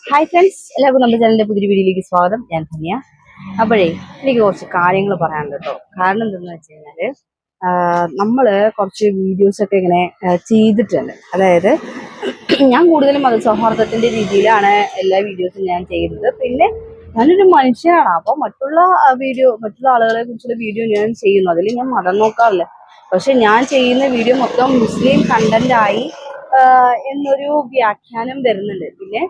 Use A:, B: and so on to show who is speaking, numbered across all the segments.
A: Hi friends, എല്ലാവർക്കും നമ്മുടെ ചാനലിന്റെ പുതിയ വീഡിയോയിലേക്ക് സ്വാഗതം. ഞാൻ ധന്യ. അപ്പോഴേ എനിക്ക് കുറച്ച് കാര്യങ്ങൾ പറയാനുണ്ട് കേട്ടോ. കാരണം എന്തെന്ന് വെച്ച് കഴിഞ്ഞാല് നമ്മള് കുറച്ച് വീഡിയോസ് ഒക്കെ ഇങ്ങനെ ചെയ്തിട്ടുണ്ട്. അതായത് ഞാൻ കൂടുതലും മതസൗഹാർദ്ദത്തിന്റെ രീതിയിലാണ് എല്ലാ വീഡിയോസും ഞാൻ ചെയ്യുന്നത്. പിന്നെ ഞാനൊരു മനുഷ്യനാണ്, അപ്പൊ മറ്റുള്ള ആളുകളെ കുറിച്ചുള്ള വീഡിയോ ഞാൻ ചെയ്യുന്നു. അതിൽ ഞാൻ മതം നോക്കാറില്ല. പക്ഷെ ഞാൻ ചെയ്യുന്ന വീഡിയോ മൊത്തം മുസ്ലിം കണ്ടന്റ് ആയി എന്നൊരു വ്യാഖ്യാനം വരുന്നുണ്ട്. പിന്നെ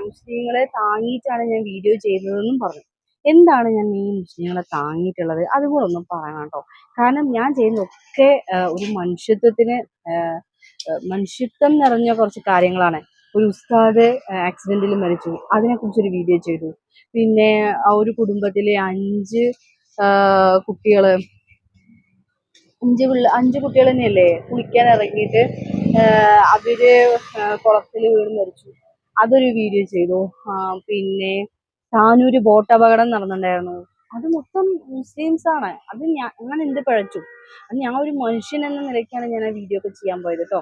A: മുസ്ലിങ്ങളെ താങ്ങിയിട്ടാണ് ഞാൻ വീഡിയോ ചെയ്തതെന്നും പറഞ്ഞു. എന്താണ് ഞാൻ ഈ മുസ്ലിങ്ങളെ താങ്ങിയിട്ടുള്ളത് അതുകൂടെ ഒന്നും പറയണം കേട്ടോ. കാരണം ഞാൻ ചെയ്യുന്നതൊക്കെ ഒരു മനുഷ്യത്വം നിറഞ്ഞ കുറച്ച് കാര്യങ്ങളാണ്. ഒരു ഉസ്താദ് ആക്സിഡന്റിൽ മരിച്ചു, അതിനെക്കുറിച്ചൊരു വീഡിയോ ചെയ്തു. പിന്നെ ആ ഒരു കുടുംബത്തിലെ കുട്ടികള് അഞ്ച് കുട്ടികൾ തന്നെയല്ലേ കുളിക്കാൻ ഇറങ്ങിയിട്ട് അവര് കുളത്തിൽ വീണ് മരിച്ചു. അതൊരു വീഡിയോ ചെയ്തു. പിന്നെ താനൂര് ബോട്ട് അപകടം നടന്നിട്ടുണ്ടായിരുന്നു. അത് മൊത്തം മുസ്ലിംസ് ആണ്. അത് ഞാൻ എന്ത് പഴച്ചു? അത് ഞാൻ ഒരു മനുഷ്യൻ എന്ന നിലയ്ക്കാണ് ഞാൻ ആ വീഡിയോ ഒക്കെ ചെയ്യാൻ പോയത് കേട്ടോ.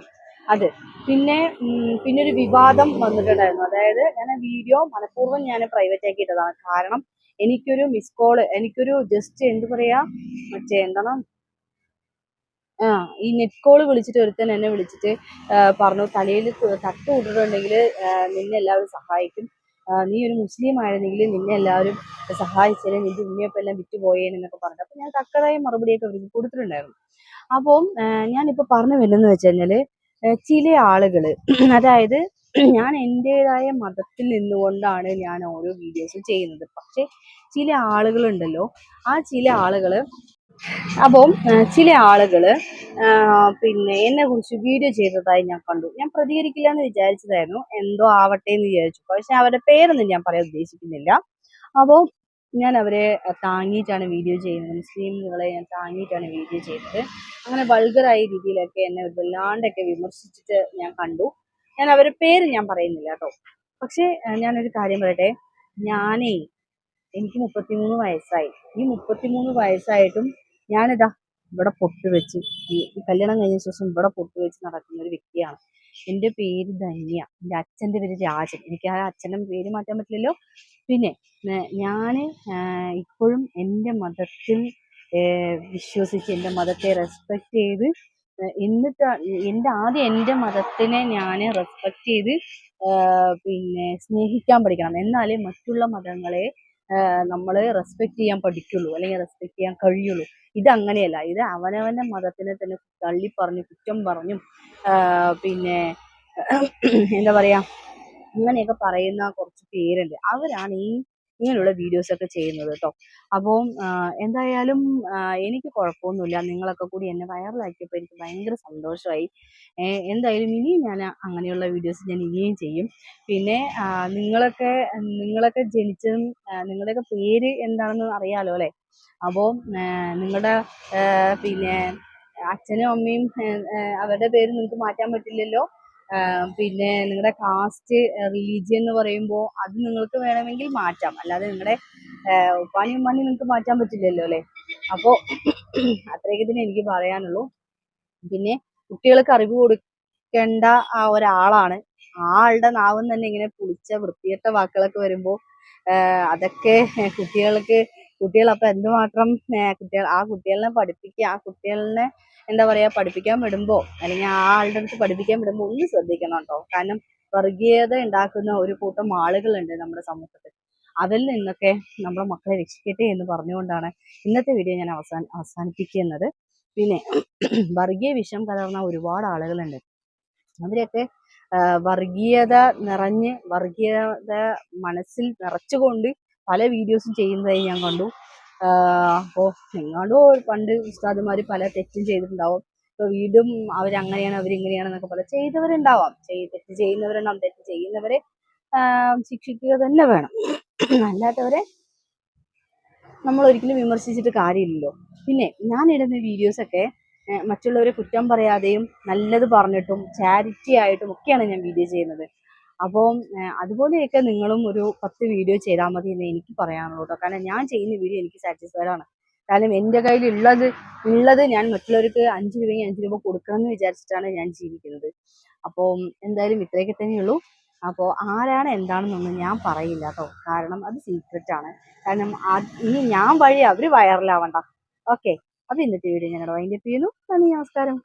A: അത് പിന്നെ ഒരു വിവാദം വന്നിട്ടുണ്ടായിരുന്നു. അതായത് ഞാൻ ആ വീഡിയോ മനഃപൂർവ്വം ഞാൻ പ്രൈവറ്റ് ആക്കിയിട്ടതാണ്. കാരണം എനിക്കൊരു ജസ്റ്റ് എന്ത് പറയാ, എന്താണ്, ഈ നെറ്റ് കോള് വിളിച്ചിട്ട് ഒരുത്തൻ എന്നെ വിളിച്ചിട്ട് പറഞ്ഞു, തലയിൽ തട്ട് വിട്ടിട്ടുണ്ടെങ്കിൽ നിന്നെ എല്ലാവരും സഹായിക്കും, നീ ഒരു മുസ്ലിം ആയിരുന്നെങ്കിൽ നിന്നെ എല്ലാവരും സഹായിച്ചേനെ, നിന്റെ ഉണ്ണിയപ്പം എല്ലാം വിറ്റുപോയേനെന്നൊക്കെ പറഞ്ഞു. അപ്പൊ ഞാൻ തക്കതായ മറുപടിയൊക്കെ അവർക്ക് കൊടുത്തിട്ടുണ്ടായിരുന്നു. അപ്പം ഞാനിപ്പോൾ പറഞ്ഞു വരുന്നതെന്ന് വെച്ച് കഴിഞ്ഞാൽ ചില ആളുകൾ അതായത് ഞാൻ എൻ്റെതായ മതത്തിൽ നിന്നുകൊണ്ടാണ് ഞാൻ ഓരോ വീഡിയോസും ചെയ്യുന്നത്. പക്ഷെ ചില ആളുകളുണ്ടല്ലോ, ആ ചില ആളുകൾ അപ്പം ചില ആളുകൾ പിന്നെ എന്നെ കുറിച്ച് വീഡിയോ ചെയ്തതായി ഞാൻ കണ്ടു. ഞാൻ പ്രതികരിക്കില്ല എന്ന് വിചാരിച്ചതായിരുന്നു, എന്തോ ആവട്ടെ എന്ന് വിചാരിച്ചു. പക്ഷെ അവരുടെ പേരൊന്നും ഞാൻ പറയാൻ ഉദ്ദേശിക്കുന്നില്ല. അപ്പോൾ ഞാൻ അവരെ താങ്ങിയിട്ടാണ് വീഡിയോ ചെയ്യുന്നത്. മുസ്ലിംകളെ ഞാൻ താങ്ങിയിട്ടാണ് വീഡിയോ ചെയ്തത്. അങ്ങനെ വൾഗറായ രീതിയിലൊക്കെ എന്നെ വല്ലാണ്ടൊക്കെ വിമർശിച്ചിട്ട് ഞാൻ കണ്ടു. ഞാൻ അവരുടെ പേര് ഞാൻ പറയുന്നില്ല കേട്ടോ. പക്ഷെ ഞാനൊരു കാര്യം പറയട്ടെ, എനിക്ക് 33 വയസ്സായി. ഈ 33 വയസ്സായിട്ടും ഞാനിതാ ഇവിടെ പൊട്ട് വെച്ച്, ഈ കല്യാണം കഴിഞ്ഞ ശേഷം ഇവിടെ പൊട്ട് വെച്ച് നടക്കുന്ന ഒരു വ്യക്തിയാണ്. എൻ്റെ പേര് ധന്യ, എൻ്റെ അച്ഛൻ്റെ പേര് രാജൻ. എനിക്ക് ആ അച്ഛൻ്റെ പേര് മാറ്റാൻ പറ്റില്ലല്ലോ. പിന്നെ ഞാൻ ഇപ്പോഴും എൻ്റെ മതത്തിൽ വിശ്വസിച്ച് എൻ്റെ മതത്തെ റെസ്പെക്റ്റ് ചെയ്ത് എന്നിട്ട് ആദ്യം എൻ്റെ മതത്തിനെ ഞാൻ റെസ്പെക്റ്റ് ചെയ്ത് പിന്നെ സ്നേഹിക്കാൻ പഠിക്കണം. എന്നാലേ മറ്റുള്ള മതങ്ങളെ നമ്മൾ റെസ്പെക്റ്റ് ചെയ്യാൻ പഠിക്കുള്ളൂ, അല്ലെങ്കിൽ റെസ്പെക്റ്റ് ചെയ്യാൻ കഴിയുള്ളൂ. ഇതങ്ങനെയല്ല. ഇത് അവനവൻ്റെ മതത്തിനെ തന്നെ തള്ളി പറഞ്ഞു, കുറ്റം പറഞ്ഞും പിന്നെ എന്താ പറയാ, അങ്ങനെയൊക്കെ പറയുന്ന കുറച്ച് പേരുണ്ട്. അവരാണ് ഇങ്ങനെയുള്ള വീഡിയോസ് ഒക്കെ ചെയ്യുന്നത് കേട്ടോ. അപ്പം എന്തായാലും എനിക്ക് കുഴപ്പമൊന്നുമില്ല. നിങ്ങളൊക്കെ കൂടി എന്നെ വൈറലാക്കിയപ്പോൾ എനിക്ക് ഭയങ്കര സന്തോഷമായി. എന്തായാലും ഇനിയും ഞാൻ അങ്ങനെയുള്ള വീഡിയോസ് ഞാൻ ഇനിയും ചെയ്യും. പിന്നെ നിങ്ങളൊക്കെ ജനിച്ചതും നിങ്ങളുടെയൊക്കെ പേര് എന്താണെന്ന് അറിയാലോ അല്ലേ. അപ്പോൾ നിങ്ങളുടെ പിന്നെ അച്ഛനും അമ്മയും അവരുടെ പേര് നിങ്ങൾക്ക് മാറ്റാൻ പറ്റില്ലല്ലോ. പിന്നെ നിങ്ങളുടെ കാസ്റ്റ്, റിലീജിയൻ എന്ന് പറയുമ്പോൾ അത് നിങ്ങൾക്ക് വേണമെങ്കിൽ മാറ്റാം, അല്ലാതെ നിങ്ങളുടെ ഉപ്പാനും ഉമ്മാനും നിങ്ങൾക്ക് മാറ്റാൻ പറ്റില്ലല്ലോ അല്ലേ. അപ്പോൾ അത്രയൊക്കെ തന്നെ എനിക്ക് പറയാനുള്ളൂ. പിന്നെ കുട്ടികൾക്ക് അറിവ് കൊടുക്കേണ്ട ആ ഒരാളാണ്. ആ ആളുടെ നാവിൽ തന്നെ ഇങ്ങനെ പുളിച്ച വൃത്തികെട്ട വാക്കുകളൊക്കെ വരുമ്പോൾ അതൊക്കെ കുട്ടികൾ അപ്പം എന്തുമാത്രം കുട്ടികളെ പഠിപ്പിക്കുക, ആ കുട്ടികളെ എന്താ പറയാ, പഠിപ്പിക്കാൻ വിടുമ്പോൾ അല്ലെങ്കിൽ ആ ആളുടെ അടുത്ത് പഠിപ്പിക്കാൻ വിടുമ്പോൾ ഒന്ന് ശ്രദ്ധിക്കണം കേട്ടോ. കാരണം വർഗീയത ഉണ്ടാക്കുന്ന ഒരു കൂട്ടം ആളുകളുണ്ട് നമ്മുടെ സമൂഹത്തിൽ. അവരിൽ നിന്നൊക്കെ നമ്മുടെ മക്കളെ രക്ഷിക്കട്ടെ എന്ന് പറഞ്ഞുകൊണ്ടാണ് ഇന്നത്തെ വീഡിയോ ഞാൻ അവസാനിപ്പിക്കുന്നത്. പിന്നെ വർഗീയ വിഷം കലർന്ന ഒരുപാട് ആളുകളുണ്ട്. അവരൊക്കെ വർഗീയത മനസ്സിൽ നിറച്ചുകൊണ്ട് പല വീഡിയോസും ചെയ്യുന്നതായി ഞാൻ കണ്ടു. അപ്പോൾ നിങ്ങളോ പണ്ട് ഉസ്താദുമാർ പല തെറ്റും ചെയ്തിട്ടുണ്ടാവും. ഇപ്പോൾ വീണ്ടും അവരങ്ങനെയാണ് അവരിങ്ങനെയാണെന്നൊക്കെ പല ചെയ്തവരുണ്ടാവാം. തെറ്റ് ചെയ്യുന്നവരെ ശിക്ഷിക്കുക തന്നെ വേണം. അല്ലാത്തവരെ നമ്മൾ ഒരിക്കലും വിമർശിച്ചിട്ട് കാര്യമില്ലല്ലോ. പിന്നെ ഞാനിടുന്ന വീഡിയോസൊക്കെ മറ്റുള്ളവരെ കുറ്റം പറയാതെയും നല്ലത് പറഞ്ഞിട്ടും ചാരിറ്റി ആയിട്ടും ഒക്കെയാണ് ഞാൻ വീഡിയോ ചെയ്യുന്നത്. അപ്പോൾ അതുപോലെയൊക്കെ നിങ്ങളും ഒരു 10 വീഡിയോ ചെയ്താൽ മതി എന്ന് എനിക്ക് പറയാനുള്ളൂ കേട്ടോ. കാരണം ഞാൻ ചെയ്യുന്ന വീഡിയോ എനിക്ക് സാറ്റിസ്ഫൈഡ് ആണ്. കാരണം എൻ്റെ കയ്യിൽ ഉള്ളത് ഞാൻ മറ്റുള്ളവർക്ക് 5 രൂപ കൊടുക്കണം എന്ന് വിചാരിച്ചിട്ടാണ് ഞാൻ ജീവിക്കുന്നത്. അപ്പോൾ എന്തായാലും ഇത്രയൊക്കെ തന്നെയുള്ളൂ. അപ്പോൾ ആരാണ് എന്താണെന്നൊന്നും ഞാൻ പറയില്ല കേട്ടോ, കാരണം അത് സീക്രറ്റാണ്. കാരണം ഇനി ഞാൻ വഴി അവർ വൈറലാവണ്ട. ഓക്കെ, അപ്പോൾ ഇന്നത്തെ വീഡിയോ ഞങ്ങളുടെ വൈൻഡപ്പ് ചെയ്യുന്നു. നന്ദി, നമസ്കാരം.